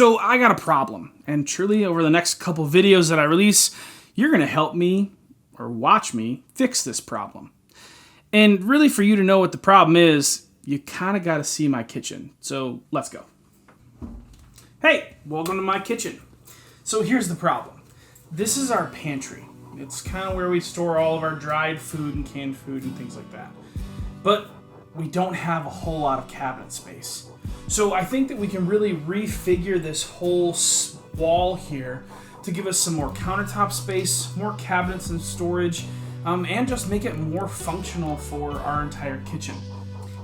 So I got a problem, and truly over the next couple videos that I release, you're gonna help me, or watch me, fix this problem. And really for you to know what the problem is, you kinda gotta see my kitchen. So let's go. Hey, welcome to my kitchen. So here's the problem. This is our pantry. It's kind of where we store all of our dried food and canned food and things like that. But we don't have a whole lot of cabinet space. So I think that we can really refigure this whole wall here to give us some more countertop space, more cabinets and storage, and just make it more functional for our entire kitchen.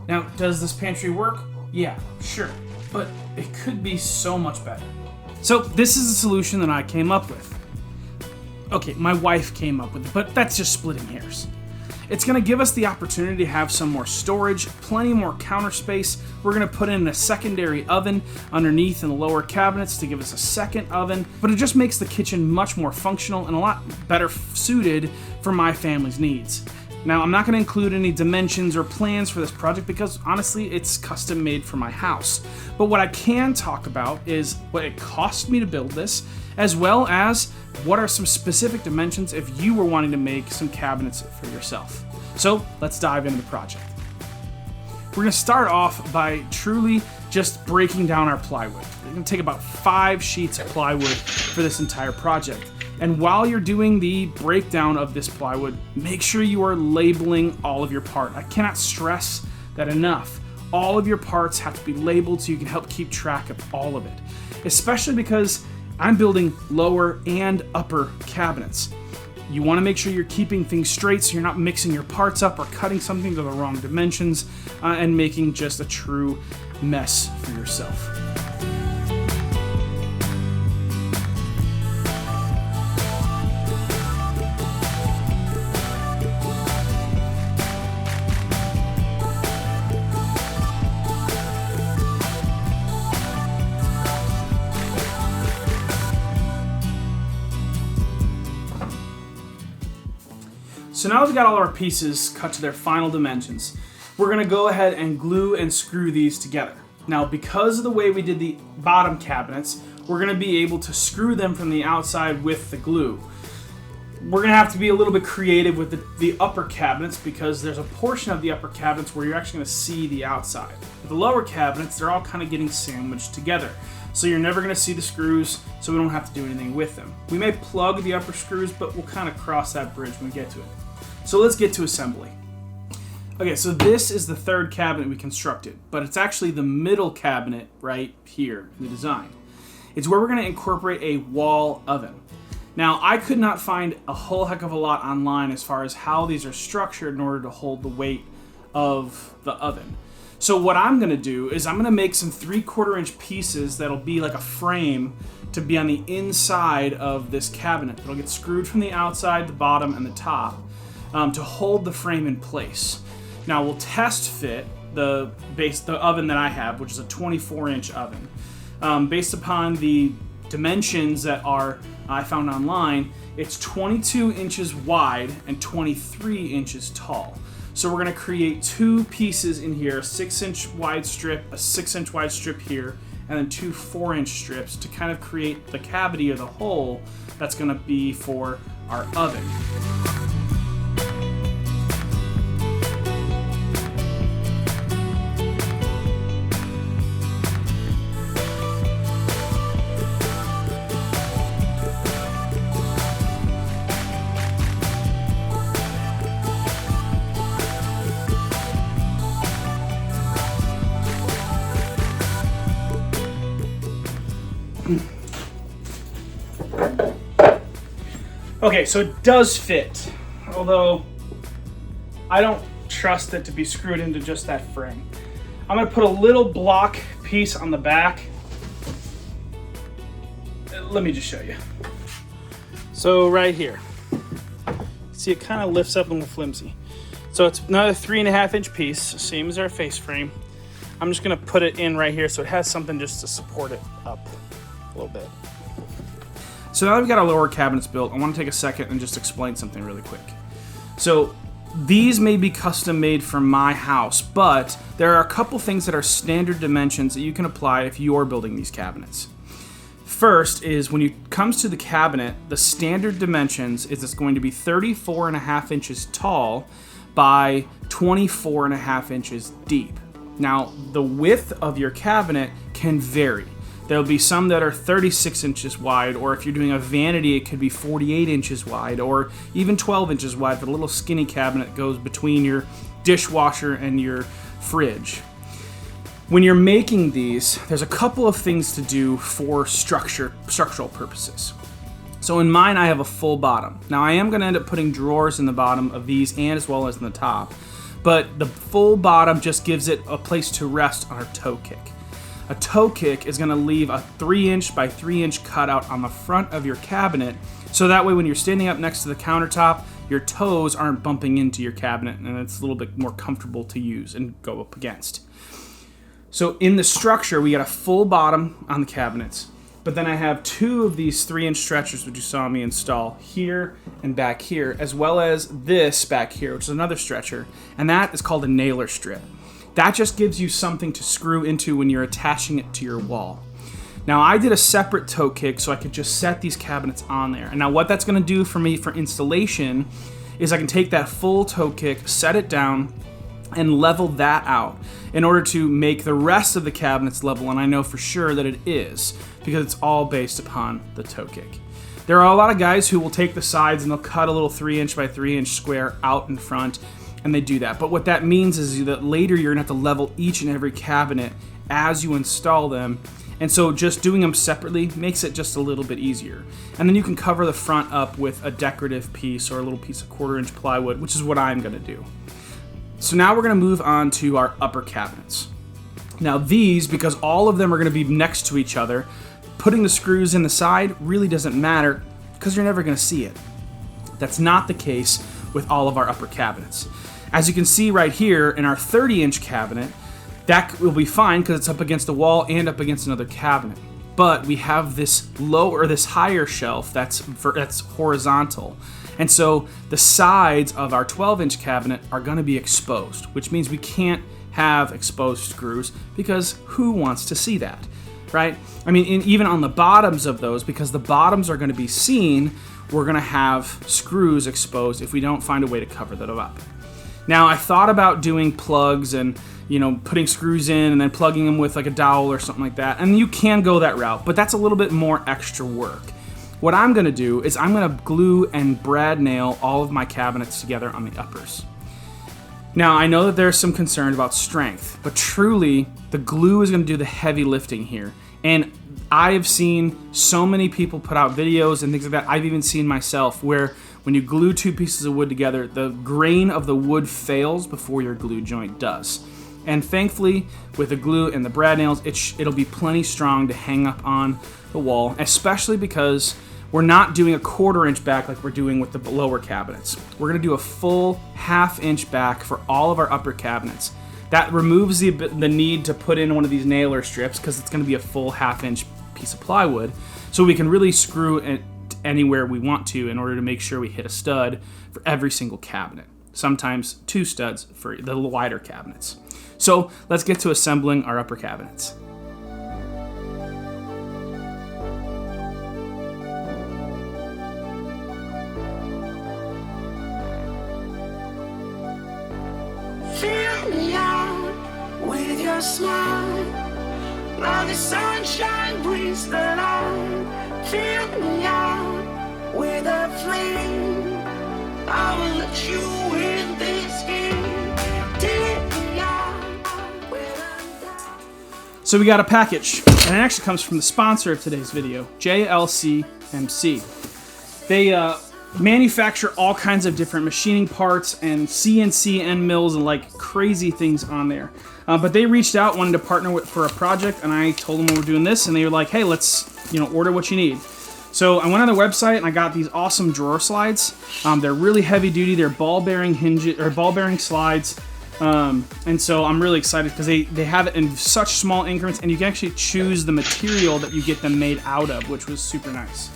Now, does this pantry work? Yeah, sure, but it could be so much better. So this is the solution that I came up with. Okay, my wife came up with it, but that's just splitting hairs. It's gonna give us the opportunity to have some more storage, plenty more counter space. We're gonna put in a secondary oven underneath in the lower cabinets to give us a second oven, but it just makes the kitchen much more functional and a lot better suited for my family's needs. Now, I'm not gonna include any dimensions or plans for this project because honestly, it's custom made for my house. But what I can talk about is what it cost me to build this, as well as what are some specific dimensions if you were wanting to make some cabinets for yourself. So let's dive into the project. We're gonna start off by truly just breaking down our plywood. We're gonna take about 5 sheets of plywood for this entire project. And while you're doing the breakdown of this plywood, make sure you are labeling all of your parts. I cannot stress that enough. All of your parts have to be labeled so you can help keep track of all of it, especially because I'm building lower and upper cabinets. You want to make sure you're keeping things straight so you're not mixing your parts up or cutting something to the wrong dimensions and making just a true mess for yourself. So now that we've got all our pieces cut to their final dimensions, we're gonna go ahead and glue and screw these together. Now, because of the way we did the bottom cabinets, we're gonna be able to screw them from the outside with the glue. We're gonna have to be a little bit creative with the upper cabinets because there's a portion of the upper cabinets where you're actually gonna see the outside. With the lower cabinets, they're all kind of getting sandwiched together. So you're never gonna see the screws, so we don't have to do anything with them. We may plug the upper screws, but we'll kind of cross that bridge when we get to it. So let's get to assembly. Okay, so this is the third cabinet we constructed, but it's actually the middle cabinet right here in the design. It's where we're gonna incorporate a wall oven. Now, I could not find a whole heck of a lot online as far as how these are structured in order to hold the weight of the oven. So what I'm gonna do is I'm gonna make some 3/4 inch pieces that'll be like a frame to be on the inside of this cabinet. It'll get screwed from the outside, the bottom, and the top to hold the frame in place. Now we'll test fit the oven that I have, which is a 24-inch oven. Based upon the dimensions that I found online, it's 22 inches wide and 23 inches tall. So we're gonna create 2 pieces in here, a 6-inch wide strip, a 6-inch wide strip here, and then 2 4-inch strips to kind of create the cavity or the hole that's gonna be for our oven. Okay, so it does fit, although I don't trust it to be screwed into just that frame. I'm gonna put a little block piece on the back. Let me just show you. So right here, see it kind of lifts up and flimsy. So it's another 3.5-inch piece, same as our face frame. I'm just gonna put it in right here so it has something just to support it up a little bit. So now that we've got our lower cabinets built, I want to take a second and just explain something really quick. So these may be custom made for my house, but there are a couple things that are standard dimensions that you can apply if you're building these cabinets. First is when it comes to the cabinet, the standard dimensions is it's going to be 34.5 inches tall by 24.5 inches deep. Now, the width of your cabinet can vary. There'll be some that are 36 inches wide, or if you're doing a vanity, it could be 48 inches wide, or even 12 inches wide for the little skinny cabinet that goes between your dishwasher and your fridge. When you're making these, there's a couple of things to do for structural purposes. So in mine, I have a full bottom. Now I am going to end up putting drawers in the bottom of these and as well as in the top, but the full bottom just gives it a place to rest on our toe kick. A toe kick is going to leave a 3-inch by 3-inch cutout on the front of your cabinet, so that way when you're standing up next to the countertop, your toes aren't bumping into your cabinet and it's a little bit more comfortable to use and go up against. So in the structure, we got a full bottom on the cabinets, but then I have 2 of these 3-inch stretchers which you saw me install here and back here, as well as this back here, which is another stretcher, and that is called a nailer strip. That just gives you something to screw into when you're attaching it to your wall. Now I did a separate toe kick so I could just set these cabinets on there. And now what that's going to do for me for installation is I can take that full toe kick, set it down, and level that out in order to make the rest of the cabinets level, and I know for sure that it is because it's all based upon the toe kick. There are a lot of guys who will take the sides and they'll cut a little 3-inch by 3-inch square out in front, and they do that. But what that means is that later you're gonna have to level each and every cabinet as you install them. And so just doing them separately makes it just a little bit easier. And then you can cover the front up with a decorative piece or a little piece of 1/4-inch plywood, which is what I'm gonna do. So now we're gonna move on to our upper cabinets. Now these, because all of them are gonna be next to each other, putting the screws in the side really doesn't matter because you're never gonna see it. That's not the case with all of our upper cabinets. As you can see right here in our 30-inch cabinet, that will be fine because it's up against the wall and up against another cabinet. But we have this higher shelf that's horizontal. And so the sides of our 12-inch cabinet are going to be exposed, which means we can't have exposed screws because who wants to see that, right? I mean, even on the bottoms of those, because the bottoms are going to be seen, we're going to have screws exposed if we don't find a way to cover that up. Now, I thought about doing plugs and, putting screws in and then plugging them with like a dowel or something like that. And you can go that route, but that's a little bit more extra work. What I'm gonna do is I'm gonna glue and brad nail all of my cabinets together on the uppers. Now, I know that there's some concern about strength, but truly, the glue is gonna do the heavy lifting here. And I have seen so many people put out videos and things like that. I've even seen myself where when you glue 2 pieces of wood together, the grain of the wood fails before your glue joint does. And thankfully, with the glue and the brad nails, it'll be plenty strong to hang up on the wall, especially because we're not doing a 1/4-inch back like we're doing with the lower cabinets. We're gonna do a full 1/2-inch back for all of our upper cabinets. That removes the need to put in one of these nailer strips because it's gonna be a full 1/2-inch piece of plywood, so we can really screw it anywhere we want to in order to make sure we hit a stud for every single cabinet. Sometimes 2 studs for the wider cabinets. So let's get to assembling our upper cabinets. Fill me out with your smile, like the sunshine brings the light. Fill me out with a flame, I will let you in this game. So we got a package, and it actually comes from the sponsor of today's video, JLCMC. They manufacture all kinds of different machining parts and CNC end mills and like crazy things on there. But they reached out, wanted to partner for a project, and I told them we were doing this, and they were like, hey, let's order what you need. So I went on their website and I got these awesome drawer slides. They're really heavy duty. They're ball bearing hinges or ball bearing slides. And so I'm really excited because they have it in such small increments, and you can actually choose the material that you get them made out of, which was super nice.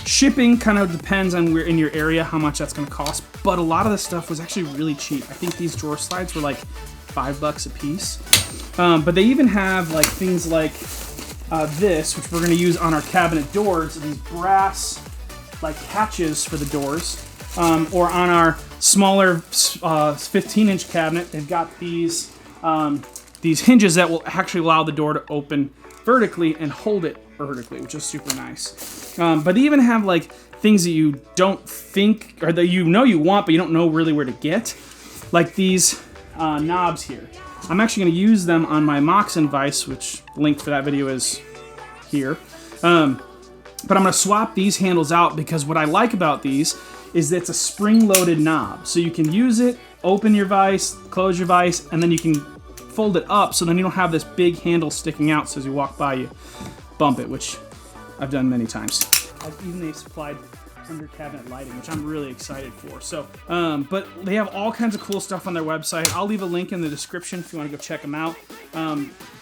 Shipping kind of depends on where in your area how much that's going to cost, but a lot of the stuff was actually really cheap. I think these drawer slides were like $5 a piece. But they even have like things like this, which we're going to use on our cabinet doors, these brass like catches for the doors, or on our smaller 15-inch cabinet, they've got these hinges that will actually allow the door to open vertically and hold it vertically, which is super nice. But they even have like things that you don't think, or that you know you want, but you don't know really where to get, like these knobs here. I'm actually going to use them on my Moxon vise, which link for that video is here. But I'm going to swap these handles out because what I like about these is that it's a spring-loaded knob. So you can use it, open your vise, close your vise, and then you can fold it up so then you don't have this big handle sticking out, so as you walk by you bump it, which I've done many times. Even they supplied under cabinet lighting, which I'm really excited for. So, but they have all kinds of cool stuff on their website. I'll leave a link in the description if you want to go check them out.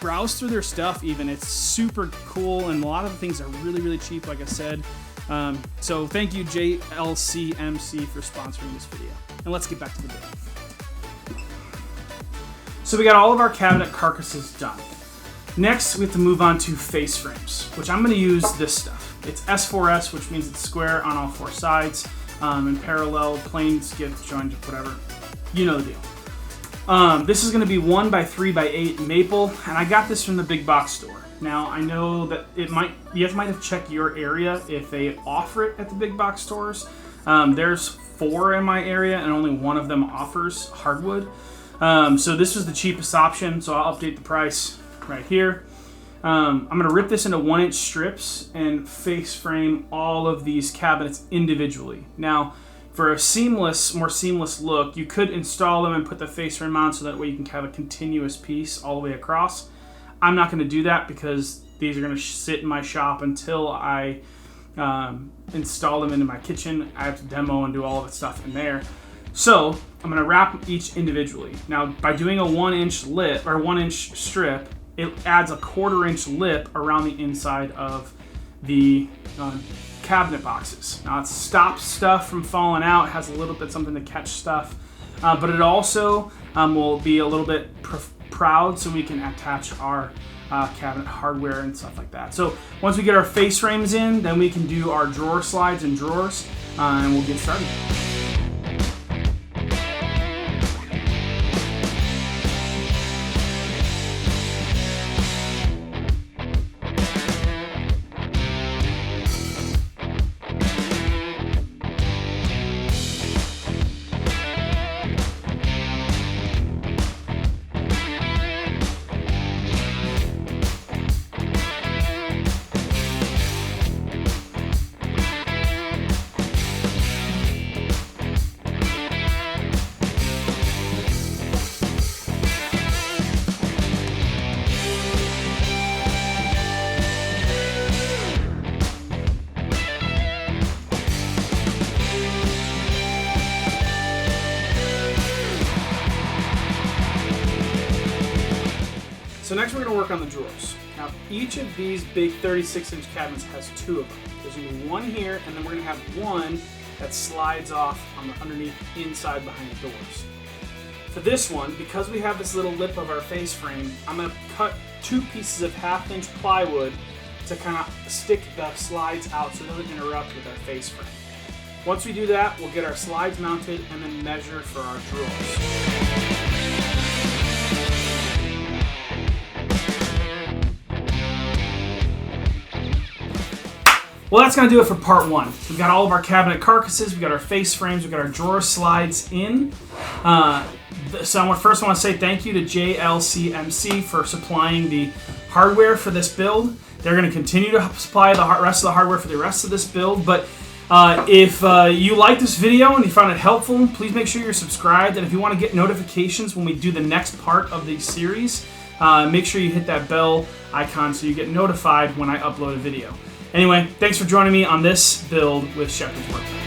Browse through their stuff even. It's super cool, and a lot of the things are really, really cheap, like I said. So thank you, JLCMC, for sponsoring this video. And let's get back to the video. So we got all of our cabinet carcasses done. Next, we have to move on to face frames, which I'm going to use this stuff. It's S4S, which means it's square on all four sides, and parallel, planes get joined, whatever. You know the deal. This is going to be 1 by 3 by 8 maple, and I got this from the big box store. Now, I know that you guys might have checked your area if they offer it at the big box stores. There's 4 in my area, and only one of them offers hardwood. So this was the cheapest option, so I'll update the price right here. I'm going to rip this into 1-inch strips and face frame all of these cabinets individually. Now, for a more seamless look, you could install them and put the face frame on so that way you can have a continuous piece all the way across. I'm not going to do that because these are going to sit in my shop until I install them into my kitchen. I have to demo and do all of that stuff in there. So I'm going to wrap each individually. Now, by doing a 1-inch lip or 1-inch strip, it adds a 1/4-inch lip around the inside of the cabinet boxes. Now it stops stuff from falling out, it has a little bit something to catch stuff, but it also will be a little bit proud so we can attach our cabinet hardware and stuff like that. So once we get our face frames in, then we can do our drawer slides and drawers, and we'll get started. So next we're going to work on the drawers. Now each of these big 36-inch cabinets has 2 of them. There's going to be one here, and then we're going to have one that slides off on the underneath inside behind the doors. For this one, because we have this little lip of our face frame, I'm going to cut 2 pieces of 1/2-inch plywood to kind of stick the slides out so it doesn't interrupt with our face frame. Once we do that, we'll get our slides mounted and then measure for our drawers. Well, that's going to do it for part 1. We've got all of our cabinet carcasses, we've got our face frames, we've got our drawer slides in. So first I want to say thank you to JLCMC for supplying the hardware for this build. They're going to continue to supply the rest of the hardware for the rest of this build, but if you like this video and you found it helpful, please make sure you're subscribed, and if you want to get notifications when we do the next part of the series, make sure you hit that bell icon so you get notified when I upload a video. Anyway, thanks for joining me on this build with Shepherd's Workbench.